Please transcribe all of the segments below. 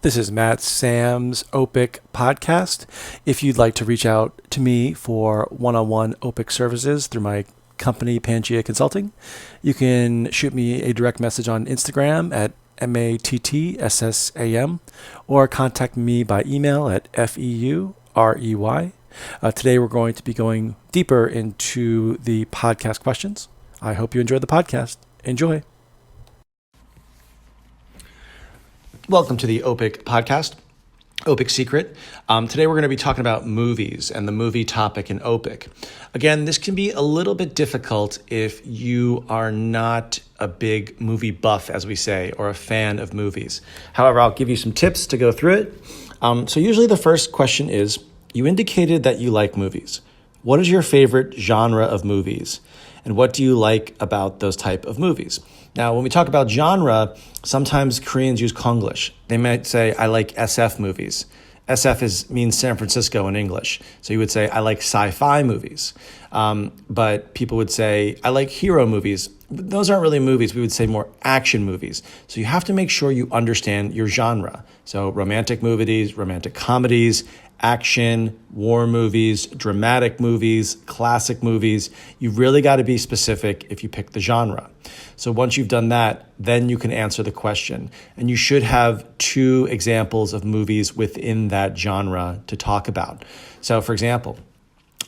This is Matt Sam's Opic podcast. If you'd like to reach out to me for one-on-one Opic services through my company, Pangea Consulting, you can shoot me a direct message on Instagram at MATTSSAM or contact me by email at FEUREY. Today we're going to be going deeper into the podcast questions. I hope you enjoyed the podcast. Enjoy. Welcome to the Opic podcast, Opic Secret. Today we're going to be talking about movies and the movie topic in Opic. Again, this can be a little bit difficult if you are not a big movie buff, as we say, or a fan of movies. However, I'll give you some tips to go through it. So usually the first question is, you indicated that you like movies. What is your favorite genre of movies? And what do you like about those type of movies? Now, when we talk about genre, sometimes Koreans use Konglish. They might say, I like SF movies. SF means San Francisco in English. So you would say, I like sci-fi movies. But people would say, I like hero movies. Those aren't really movies. We would say more action movies. So you have to make sure you understand your genre. So romantic movies, romantic comedies, action, war movies, dramatic movies, classic movies. You've really got to be specific if you pick the genre. So once you've done that, then you can answer the question. And you should have 2 examples of movies within that genre to talk about. So for example,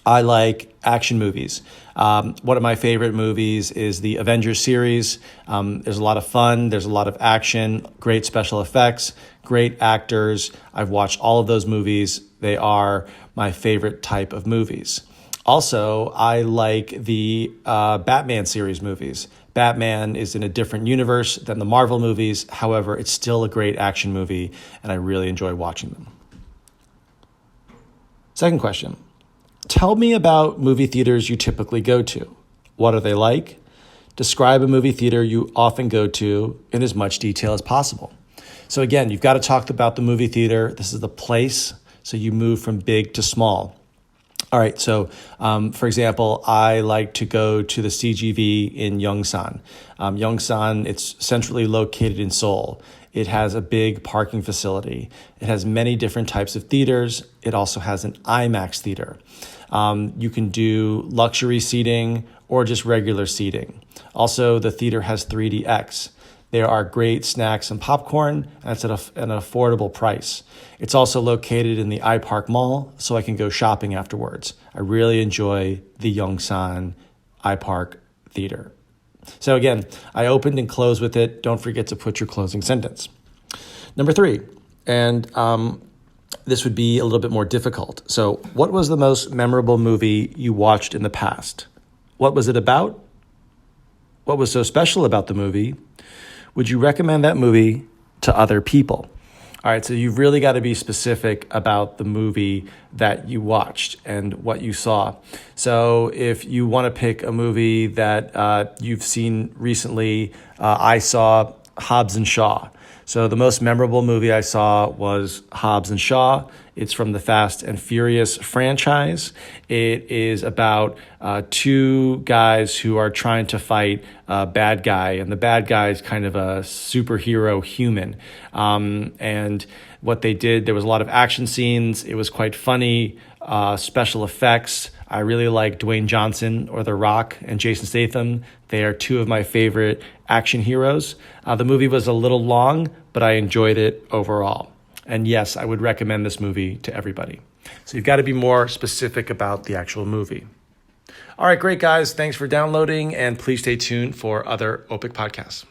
I like action movies. One of my favorite movies is the Avengers series. There's a lot of fun. There's a lot of action, great special effects, great actors. I've watched all of those movies. They are my favorite type of movies. Also, I like the Batman series movies. Batman is in a different universe than the Marvel movies. However, it's still a great action movie, and I really enjoy watching them. Second question. Tell me about movie theaters you typically go to. What are they like? Describe a movie theater you often go to in as much detail as possible. So again, you've got to talk about the movie theater. This is the place, so you move from big to small. All right, so for example, I like to go to the CGV in Yongsan. Yongsan, it's centrally located in Seoul. It has a big parking facility. It has many different types of theaters. It also has an IMAX theater. You can do luxury seating or just regular seating. Also, the theater has 3DX. There are great snacks and popcorn, and it's at an affordable price. It's also located in the iPark Mall, so I can go shopping afterwards. I really enjoy the Yongsan iPark Theater. So again, I opened and closed with it. Don't forget to put your closing sentence. Number 3, and this would be a little bit more difficult. So what was the most memorable movie you watched in the past? What was it about? What was so special about the movie? Would you recommend that movie to other people? All right, so you've really got to be specific about the movie that you watched and what you saw. So if you want to pick a movie that you've seen recently, I saw Hobbs and Shaw. So the most memorable movie I saw was Hobbs and Shaw. It's from the Fast and Furious franchise. It is about 2 guys who are trying to fight a bad guy, and the bad guy is kind of a superhero human. And what they did, there was a lot of action scenes. It was quite funny, special effects. I really like Dwayne Johnson or The Rock and Jason Statham. They are 2 of my favorite action heroes. The movie was a little long, but I enjoyed it overall. And yes, I would recommend this movie to everybody. So you've got to be more specific about the actual movie. All right, great, guys. Thanks for downloading, and please stay tuned for other Opic podcasts.